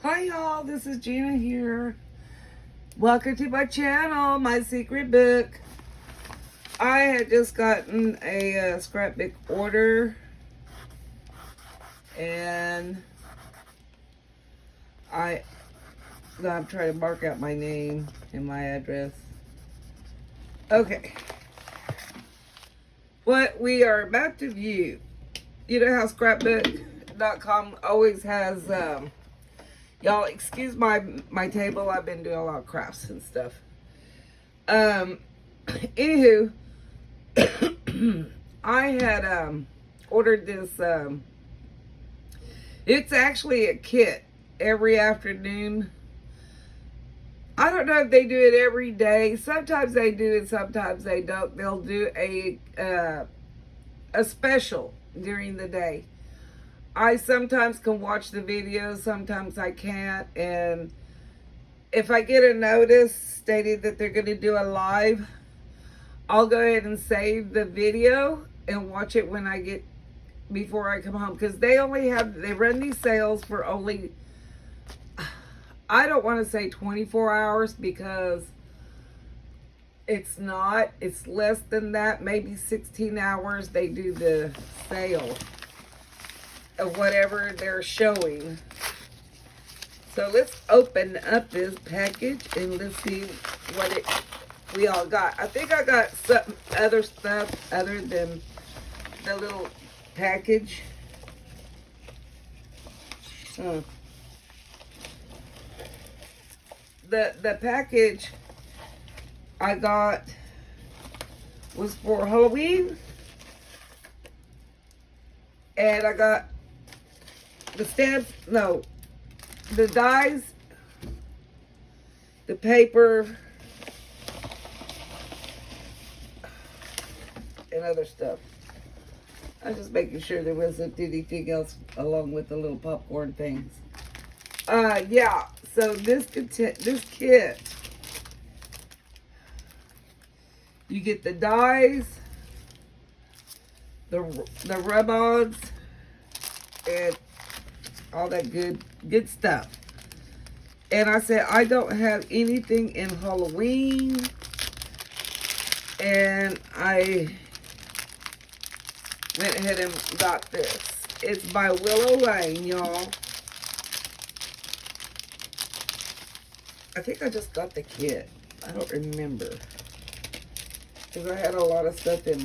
Hi y'all, this is Gina here. Welcome to my channel, My Secret Book. I had just gotten a scrapbook order and I'm trying to mark out my name and my address. Okay. What we are about to view, you know how scrapbook.com always has y'all excuse my table. I've been doing a lot of crafts and stuff. Anywho, I had ordered this. It's actually a kit every afternoon. I don't know if they do it every day. Sometimes they do it, sometimes they don't. They'll do a special during the day. I sometimes can watch the videos, sometimes I can't. And if I get a notice stating that they're going to do a live, I'll go ahead and save the video and watch it when before I come home. Because they run these sales for only, I don't want to say 24 hours because it's not. It's less than that, maybe 16 hours they do the sale of whatever they're showing. So let's open up this package and let's see what we all got. I think I got some other stuff other than the little package. The package I got was for Halloween, and I got the stamps, no, the dies, the paper, and other stuff. I was just making sure there wasn't anything else along with the little popcorn things. Yeah, so this kit, you get the dies, the rub-ons, and all that good stuff. And I said I don't have anything in Halloween, and I went ahead and got this. It's by Willow Lane, y'all. I think I just got the kit. I don't remember, because I had a lot of stuff in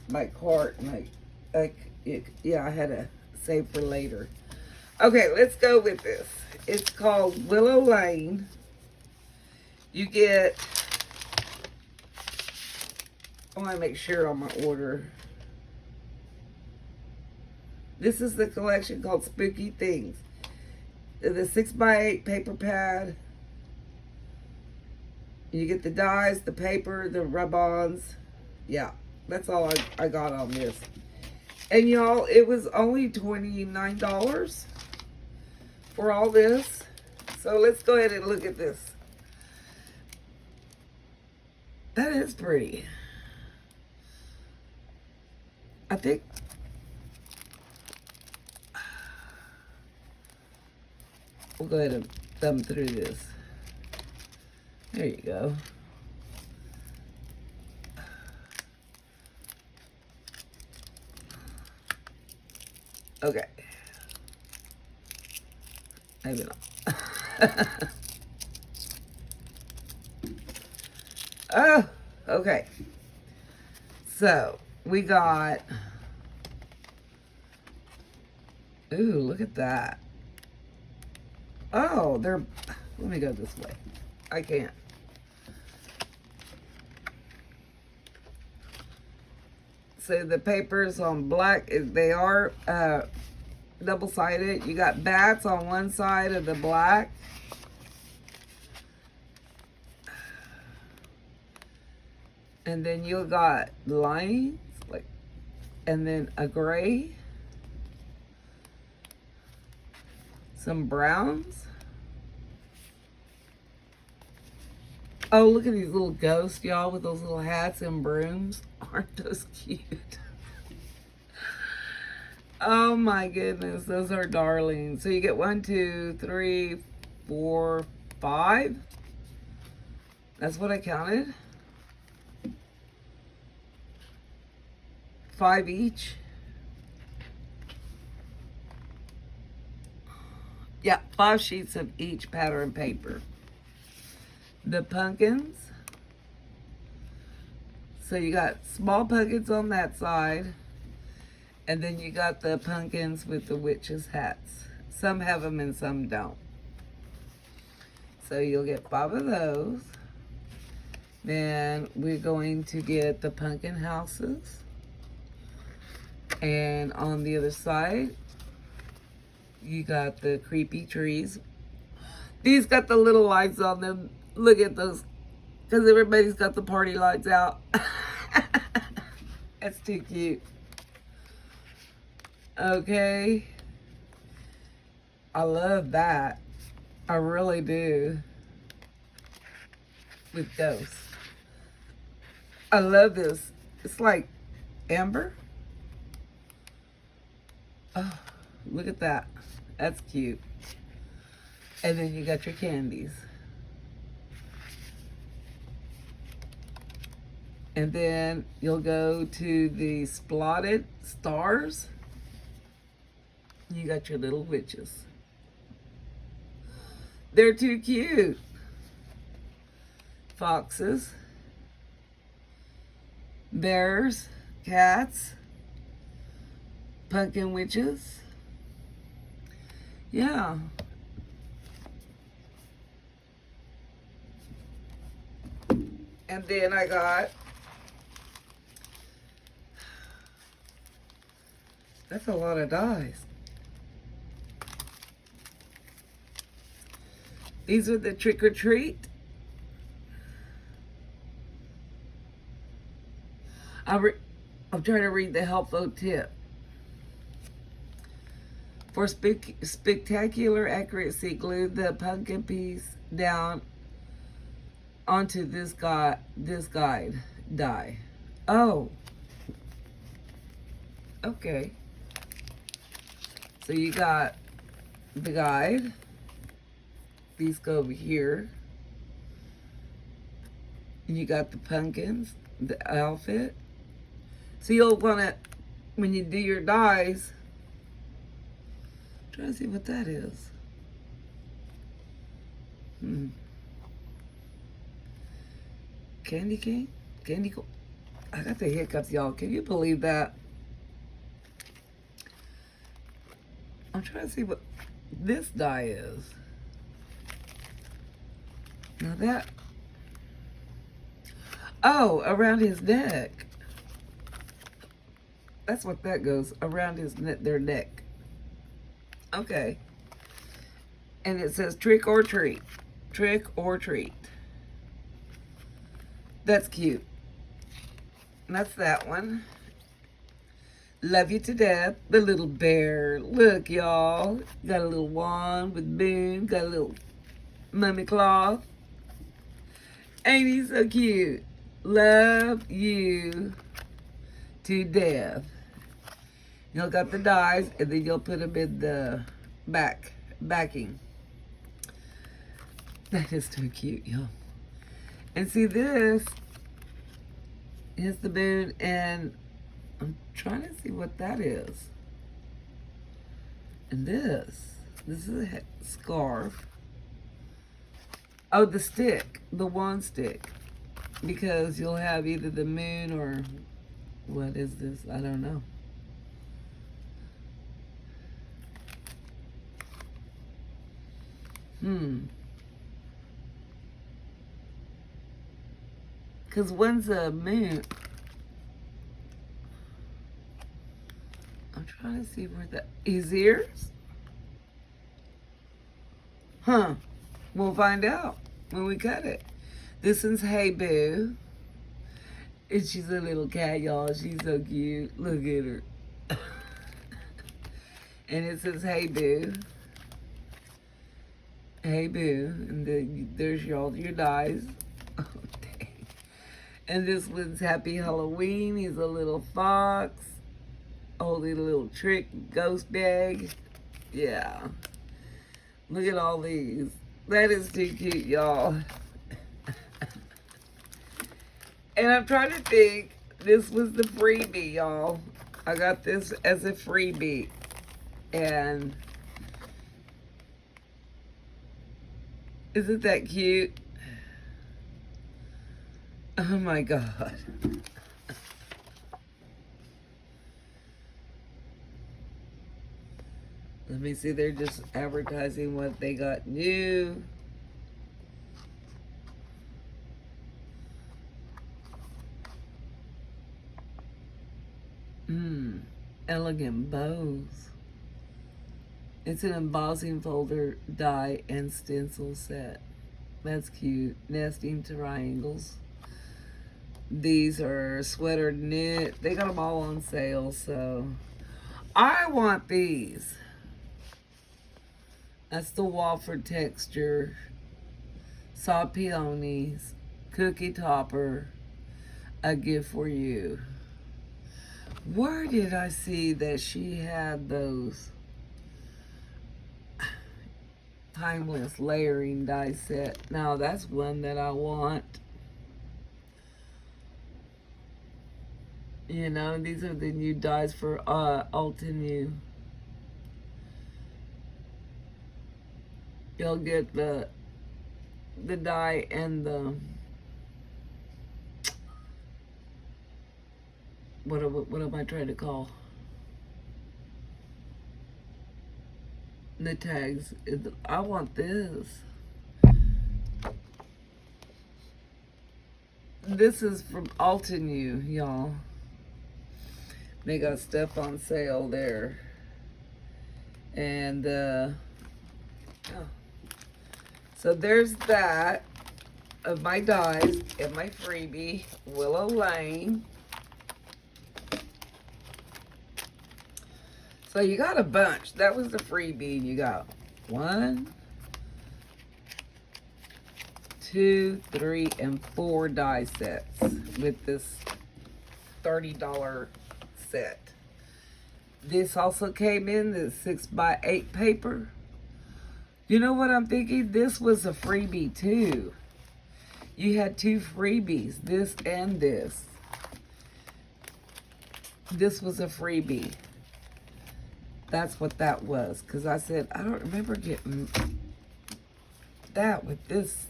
my cart, and yeah, I had to save for later. Okay, let's go with this. It's called Willow Lane. You get, I want to make sure on my order. This is the collection called Spooky Things. The 6x8 paper pad. You get the dies, the paper, the rub-ons. Yeah, that's all I got on this. And y'all, it was only $29 for all this. So let's go ahead and look at this. That is pretty. I think we'll go ahead and thumb through this. There you go. Okay. Maybe not. Oh, okay. So, we got, ooh, look at that. Oh, let me go this way. I can't. So the papers on black, they are double-sided. You got bats on one side of the black. And then you got lines, and then a gray. Some browns. Oh, look at these little ghosts, y'all, with those little hats and brooms. Aren't those cute? Oh my goodness, those are darling. So you get 1, 2, 3, 4, 5. That's what I counted. 5 each. Yeah, 5 sheets of each pattern paper. The pumpkins. So you got small pumpkins on that side. And then you got the pumpkins with the witches' hats. Some have them and some don't. So you'll get 5 of those. Then we're going to get the pumpkin houses. And on the other side, you got the creepy trees. These got the little lights on them. Look at those. Because everybody's got the party lights out. That's too cute. Okay. I love that. I really do. With ghosts. I love this. It's like amber. Oh, look at that. That's cute. And then you got your candies. And then you'll go to the spotted stars. You got your little witches. They're too cute. Foxes. Bears. Cats. Pumpkin witches. Yeah. And then I got, that's a lot of dies. These are the trick or treat. I'm trying to read the helpful tip. For spectacular accuracy, glue the pumpkin piece down onto this guide die. Oh. Okay. So you got the guide. These go over here. And you got the pumpkins, the outfit. So you'll want to, when you do your dies, try to see what that is. Candy cane? Candy cane? I got the hiccups, y'all. Can you believe that? I'm trying to see what this die is. Now that... Oh, around his neck. That's what that goes. Around their neck. Okay. And it says trick or treat. Trick or treat. That's cute. And that's that one. Love you to death. The little bear. Look, y'all. Got a little wand with moon. Got a little mummy cloth. Ain't he so cute? Love you to death. You'll got the dies, and then you'll put them in the backing. That is too cute, y'all. And see, this is the moon, and I'm trying to see what that is. And this is a scarf. Oh, the stick, the wand stick. Because you'll have either the moon or, what is this? I don't know. Because one's a moon. I'm trying to see where his ears? Huh. We'll find out when we cut it. This one's Hey Boo. And she's a little cat, y'all. She's so cute. Look at her. And it says Hey Boo. Hey Boo. And there's your dies. Oh, dang. And this one's Happy Halloween. He's a little fox. Holding a little trick ghost bag. Yeah. Look at all these. That is too cute, y'all. And I'm trying to think, this was the freebie, y'all. I got this as a freebie. And isn't that cute? Oh my God. Let me see, they're just advertising what they got new. Elegant bows. It's an embossing folder, die, and stencil set. That's cute. Nesting triangles. These are sweater knit. They got them all on sale, so I want these. That's the Wofford texture. Saw peonies. Cookie topper. A gift for you. Where did I see that she had those timeless layering die set? Now that's one that I want. You know, these are the new dies for Altenew. You'll get the die and the what am I trying to call? The tags. I want this. This is from Altenew, y'all. They got stuff on sale there. And so there's that of my dies and my freebie, Willow Lane. So you got a bunch. That was the freebie. You got 1, 2, 3, and 4 die sets with this $30 set. This also came in the 6x8 paper. You know what I'm thinking? This was a freebie too. You had 2 freebies, this and this. This was a freebie. That's what that was. Because I said, I don't remember getting that with this.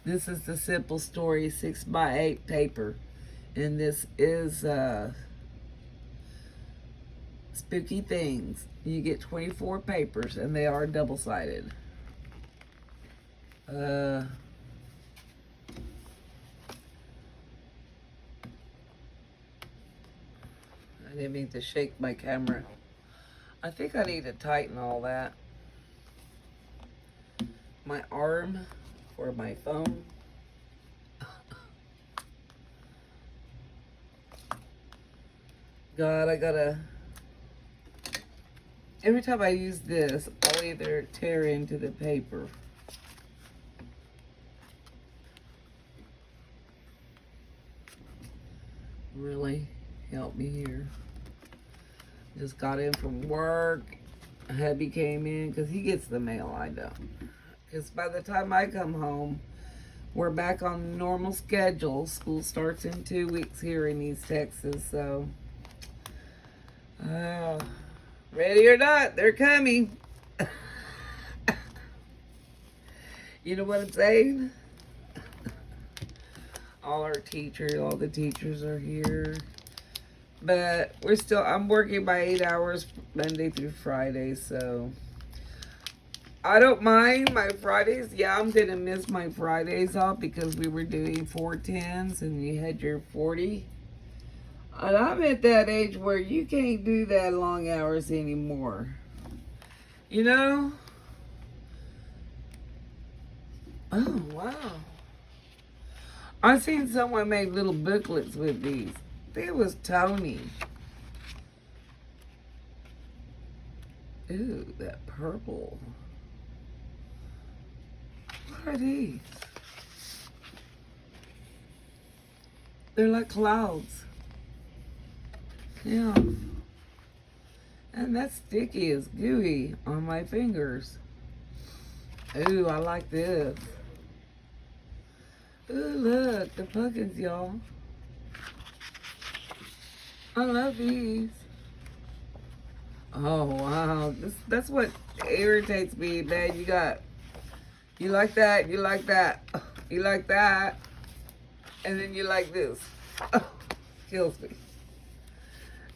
This is the Simple Story 6x8 paper. And this is Spooky Things. You get 24 papers and they are double-sided. I didn't mean to shake my camera. I think I need to tighten all that. My arm for my phone. God, I gotta... Every time I use this, I'll either tear into the paper. Really help me here. Just got in from work. Hubby came in because he gets the mail. I don't. Because by the time I come home, we're back on normal schedule. School starts in 2 weeks here in East Texas. So, ready or not, they're coming. You know what I'm saying? All the teachers are here. But I'm working by 8 hours Monday through Friday, so I don't mind my Fridays. Yeah, I'm going to miss my Fridays off because we were doing 410s and you had your 40. And I'm at that age where you can't do that long hours anymore. You know? Oh, wow. I seen someone make little booklets with these. It was Tony. Ooh, that purple. What are these? They're like clouds. Yeah. And that sticky is gooey on my fingers. Ooh, I like this. Ooh, look, the pumpkins, y'all. I love these. Oh, wow. That's what irritates me, man. You like that, you like that, you like that, and then you like this. Oh, kills me.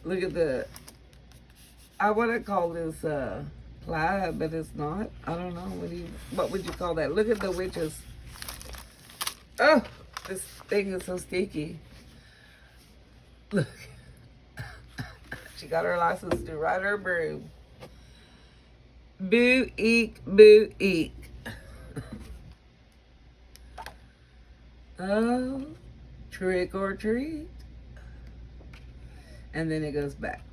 Look at I want to call this plaid, but it's not. I don't know. What would you call that? Look at the witches. Oh, this thing is so sticky. Look. She got her license to ride her broom. Boo, eek, boo, eek. Oh, trick or treat. And then it goes back.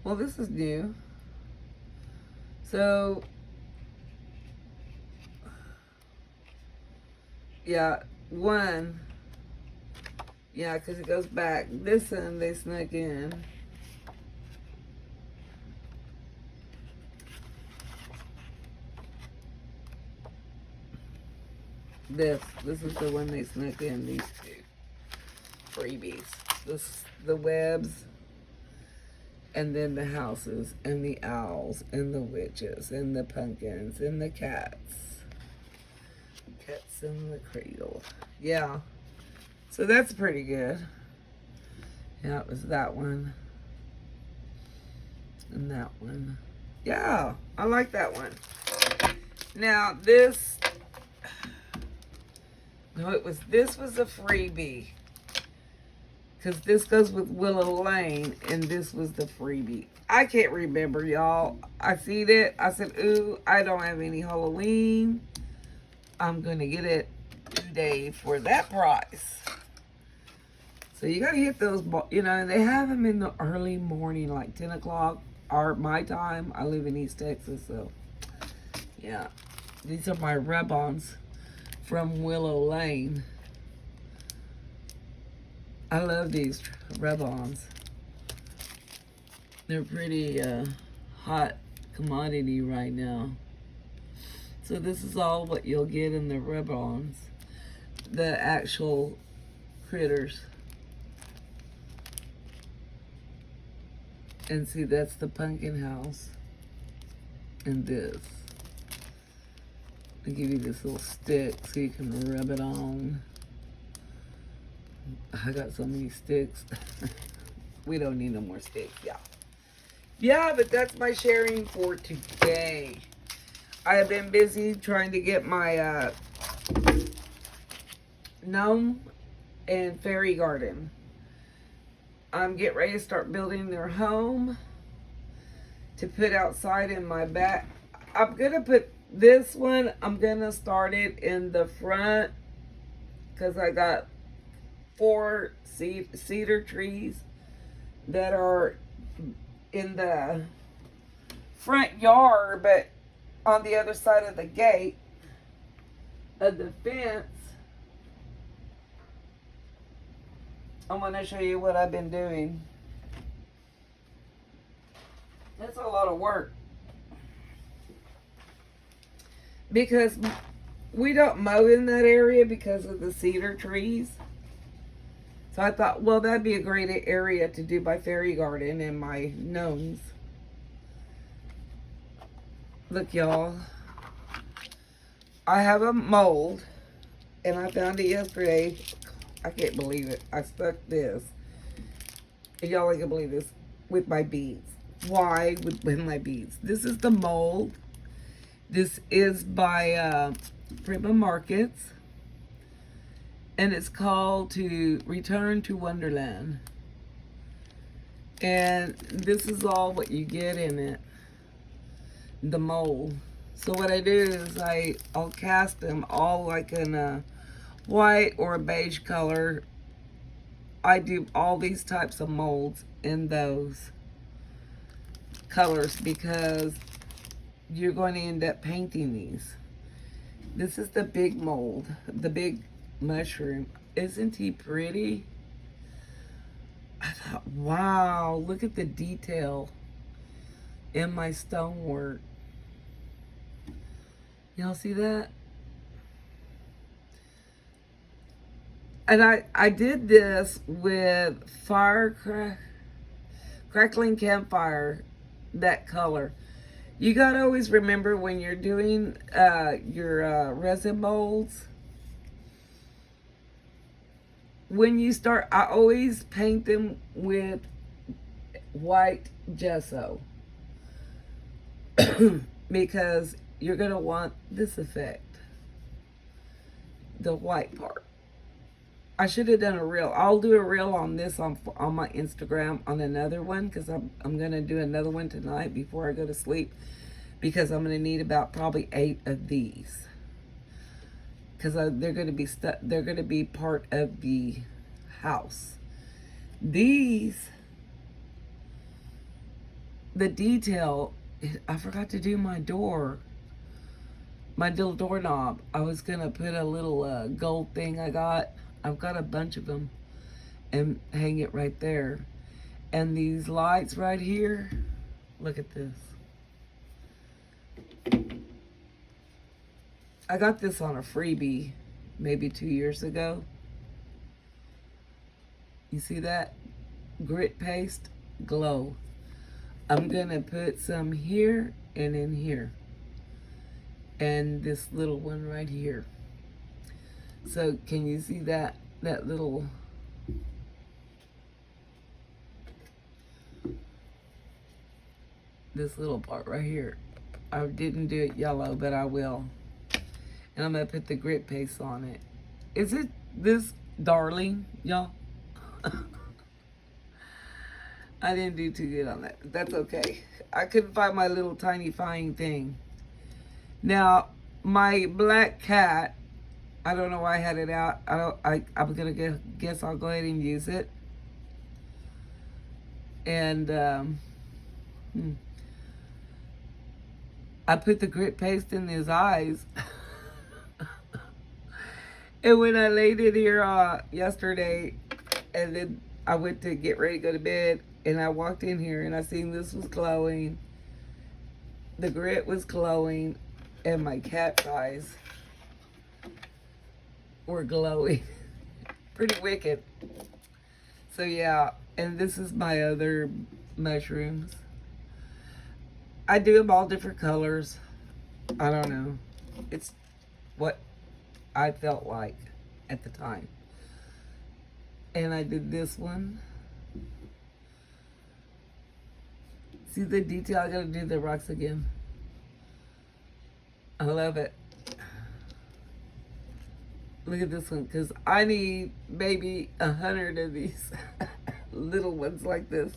Well, this is new. So, yeah, one. Yeah, because it goes back. This one, they snuck in. This is the one they snuck in, these two freebies. The webs, and then the houses, and the owls, and the witches, and the pumpkins, and the cats. Cats in the cradle. Yeah. So that's pretty good. Yeah, it was that one. And that one. Yeah, I like that one. Now this, no, this was a freebie. Because this goes with Willow Lane, and this was the freebie. I can't remember, y'all. I seen it. I said, ooh, I don't have any Halloween. I'm going to get it today for that price. So you got to hit those, and they have them in the early morning, like 10 o'clock, or my time. I live in East Texas, so yeah. These are my rub-ons from Willow Lane. I love these rub-ons. They're pretty hot commodity right now. So this is all what you'll get in the rub-ons. The actual critters. And see, that's the pumpkin house. And this. I'll give you this little stick so you can rub it on. I got so many sticks. We don't need no more sticks, yeah. Yeah, but that's my sharing for today. I have been busy trying to get my gnome and fairy garden. I'm getting ready to start building their home to put outside in my back. I'm going to put this one, I'm going to start it in the front because I got 4 cedar trees that are in the front yard, but on the other side of the gate of the fence. I'm going to show you what I've been doing. That's a lot of work. Because we don't mow in that area because of the cedar trees. So I thought, well, that'd be a great area to do my fairy garden and my gnomes. Look, y'all. I have a mold, and I found it yesterday. I can't believe it. I stuck this. Y'all ain't gonna believe this. With my beads. Why with my beads? This is the mold. This is by Prima Markets. And it's called To Return to Wonderland. And this is all what you get in it. The mold. So what I do is I'll cast them all like in a white or a beige color. I do all these types of molds in those colors because you're going to end up painting these. This is the big mold, the big mushroom. Isn't he pretty? I thought, wow, look at the detail in my stonework. Y'all see that? And I did this with crackling campfire, that color. You gotta always remember when you're doing your resin molds, when you start, I always paint them with white gesso because you're gonna want this effect, the white part. I should have done a reel. I'll do a reel on this on my Instagram on another one, because I'm gonna do another one tonight before I go to sleep, because I'm gonna need about probably 8 of these, because they're gonna be they're gonna be part of the house. These, the detail, I forgot to do my door, my little doorknob. I was gonna put a little gold thing I've got a bunch of them, and hang it right there. And these lights right here, look at this. I got this on a freebie maybe 2 years ago. You see that? Grit paste, glow. I'm gonna put some here and in here. And this little one right here. So can you see that little, this little part right here? I didn't do it yellow, but I will. And I'm gonna put the grit paste on it. Is it this darling, y'all? I didn't do too good on that. That's okay. I couldn't find my little tiny fine thing. Now, my black cat, I don't know why I had it out. I'm gonna guess I'll go ahead and use it. And I put the grit paste in his eyes. And when I laid it here yesterday, and then I went to get ready to go to bed, and I walked in here and I seen this was glowing. The grit was glowing, and my cat's eyes were glowing. Pretty wicked. So yeah, and this is my other mushrooms. I do them all different colors. I don't know. It's what I felt like at the time. And I did this one. See the detail? I gotta do the rocks again. I love it. Look at this one, because I need maybe 100 of these little ones like this.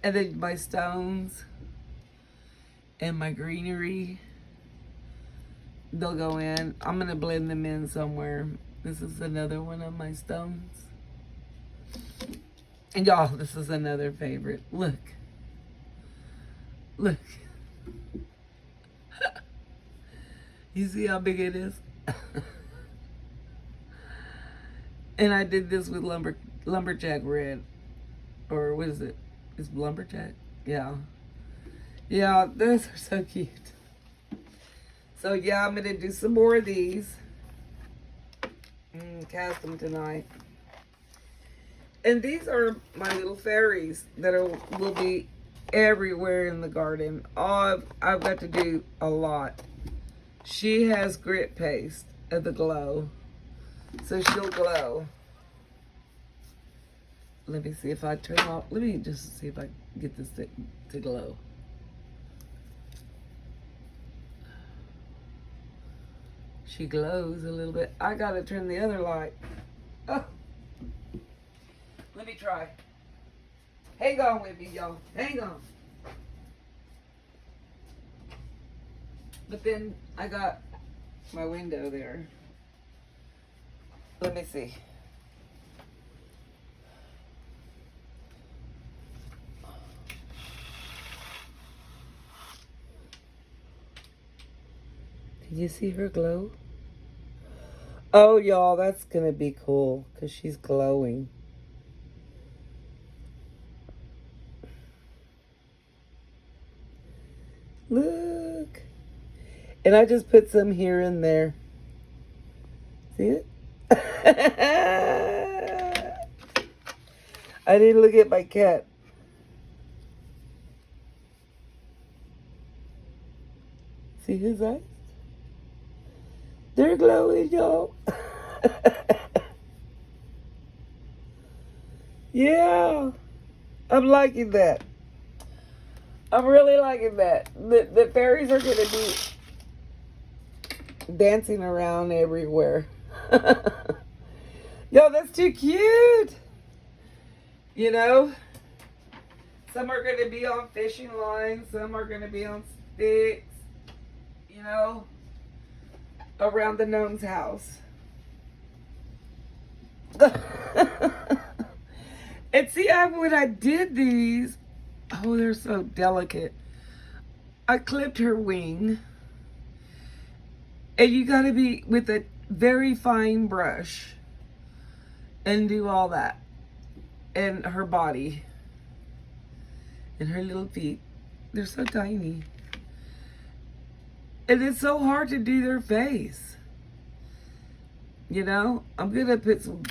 And then my stones and my greenery, they'll go in. I'm gonna blend them in somewhere. This is another one of my stones. And y'all, this is another favorite. Look. Look. You see how big it is? And I did this with lumberjack red. Or what is it? It's lumberjack? Yeah. Yeah, those are so cute. So yeah, I'm gonna do some more of these. Cast them tonight. And these are my little fairies that will be everywhere in the garden. Oh, I've got to do a lot. She has grit paste of the glow, so she'll glow. Let me see if I turn off. Let me just see if I get this to glow. She glows a little bit. I gotta turn the other light. Oh. Let me try. Hang on with me, y'all. Hang on. But then I got my window there. Let me see. Can you see her glow? Oh, y'all, that's gonna be cool because she's glowing. Look. And I just put some here and there. See it? I need to look at my cat. See his eyes? They're glowing, y'all. Yeah, I'm liking that. I'm really liking that. The fairies are going to be dancing around everywhere. Yo, that's too cute. You know, some are going to be on fishing lines. Some are going to be on sticks. You know, around the gnome's house. And see, when I did these, oh, they're so delicate. I clipped her wing. And you got to be with a very fine brush and do all that. And her body. And her little feet. They're so tiny. And it's so hard to do their face. You know, I'm going to put some,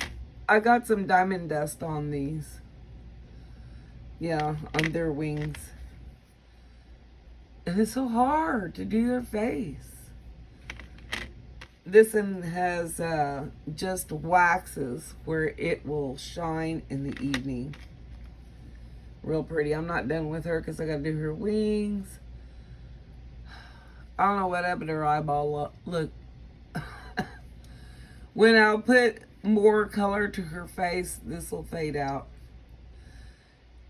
I got some diamond dust on these. Yeah, on their wings. And it's so hard to do their face. This one has just waxes where it will shine in the evening. Real pretty. I'm not done with her because I got to do her wings. I don't know what happened to her eyeball. Look. When I'll put more color to her face, this will fade out.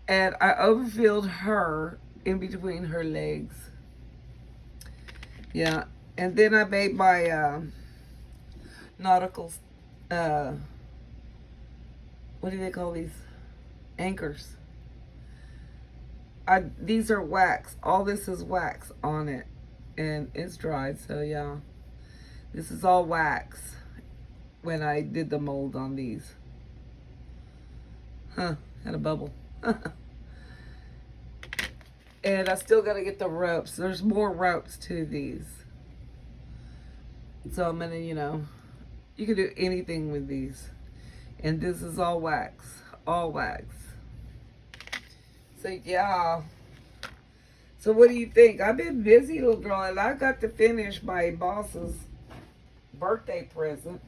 And I overfilled her in between her legs. Yeah. And then I made my nautical, what do they call these? Anchors. These are wax. All this is wax on it. And it's dried, so yeah. This is all wax when I did the mold on these. Huh, had a bubble. And I still got to get the ropes. There's more ropes to these. So I'm going to, you know, you can do anything with these. And this is all wax. All wax. So, yeah. So, what do you think? I've been busy, little girl, and I got to finish my boss's birthday present.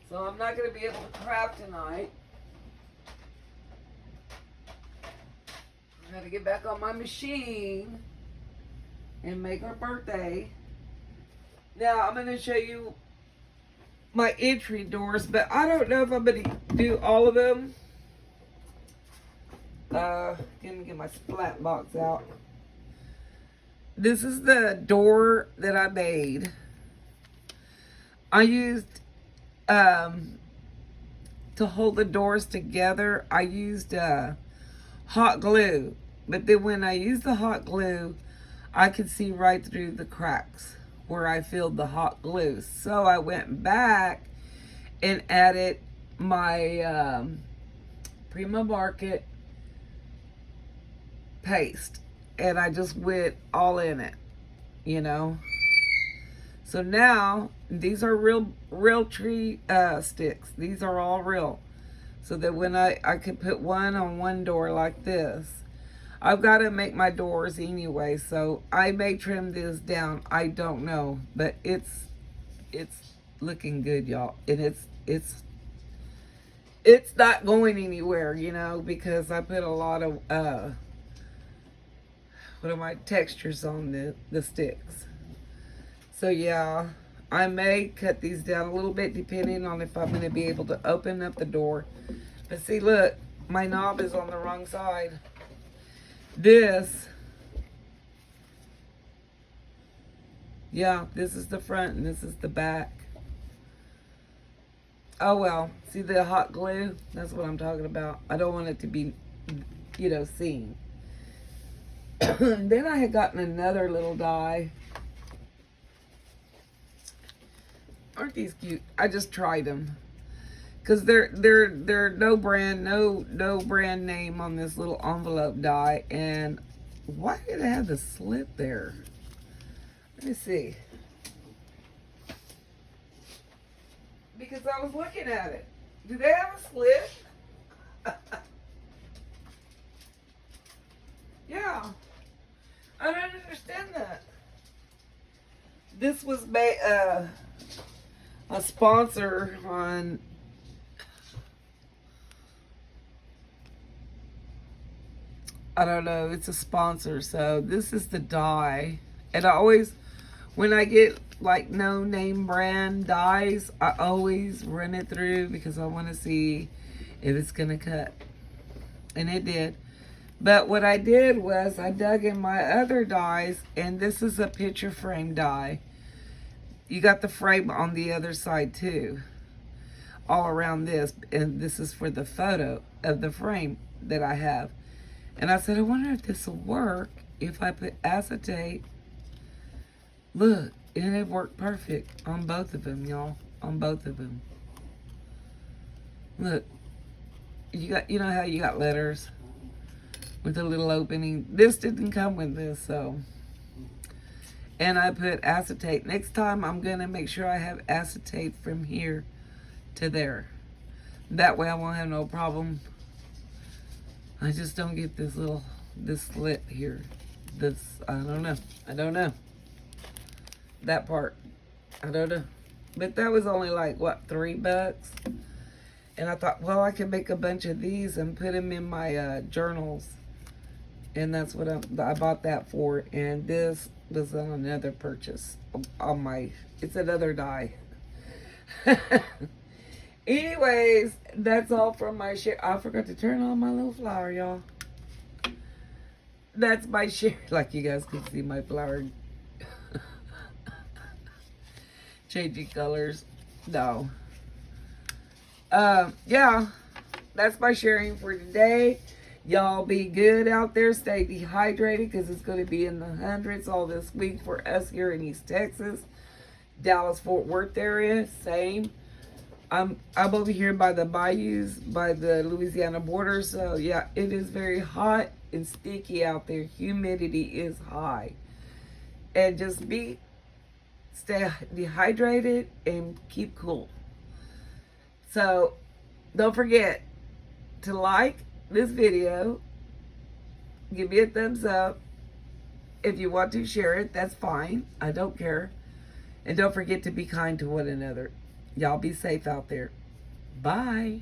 So, I'm not going to be able to craft tonight. I got to get back on my machine and make her birthday. Now, I'm going to show you my entry doors, but I don't know if I'm going to do all of them. Let me get my splat box out. This is the door that I made. I used, to hold the doors together, I used hot glue. But then when I used the hot glue, I could see right through the cracks where I filled the hot glue. So I went back and added my Prima Market paste. And I just went all in it, you know. So now, these are real tree sticks. These are all real. So that when I could put one on one door like this. I've got to make my doors anyway, so I may trim this down. I don't know, but it's looking good, y'all. And it's not going anywhere, you know, because I put a lot of what are my textures on the sticks. So yeah, I may cut these down a little bit depending on if I'm going to be able to open up the door. But see, look, my knob is on the wrong side. This, yeah, this is the front and this is the back. Oh well, see the hot glue? That's what I'm talking about. I don't want it to be, you know, seen. Then I had gotten another little die. Aren't these cute? I just tried them. Because they're no brand name on this little envelope die. And why did it have the slit there? Let me see. Because I was looking at it. Do they have a slit? Yeah. I don't understand that. This was a sponsor on I don't know, it's a sponsor. So this is the dye. And I always, when I get like no name brand dyes, I always run it through because I want to see if it's going to cut. And it did. But what I did was I dug in my other dyes, and this is a picture frame dye. You got the frame on the other side too, all around this. And this is for the photo of the frame that I have. And I said, I wonder if this will work if I put acetate. Look, and it worked perfect on both of them, y'all. On both of them. Look, you know how you got letters with a little opening. This didn't come with this, so. And I put acetate. Next time, I'm gonna make sure I have acetate from here to there. That way, I won't have no problem. I just don't get this slit here. I don't know. That part, I don't know. But that was only like, what, $3? And I thought, well, I can make a bunch of these and put them in my journals. And that's what I bought that for. And this was on another purchase on my, it's another dye. Anyways, that's all from my share. I forgot to turn on my little flower, y'all. That's my share. Like you guys can see my flower changing colors. No. Yeah, that's my sharing for today. Y'all be good out there. Stay dehydrated because it's going to be in the hundreds all this week for us here in East Texas. Dallas, Fort Worth area, same. I'm over here by the bayous, by the Louisiana border. So yeah, it is very hot and sticky out there. Humidity is high. And just stay dehydrated and keep cool. So don't forget to like this video. Give me a thumbs up. If you want to share it, that's fine. I don't care. And don't forget to be kind to one another. Y'all be safe out there. Bye.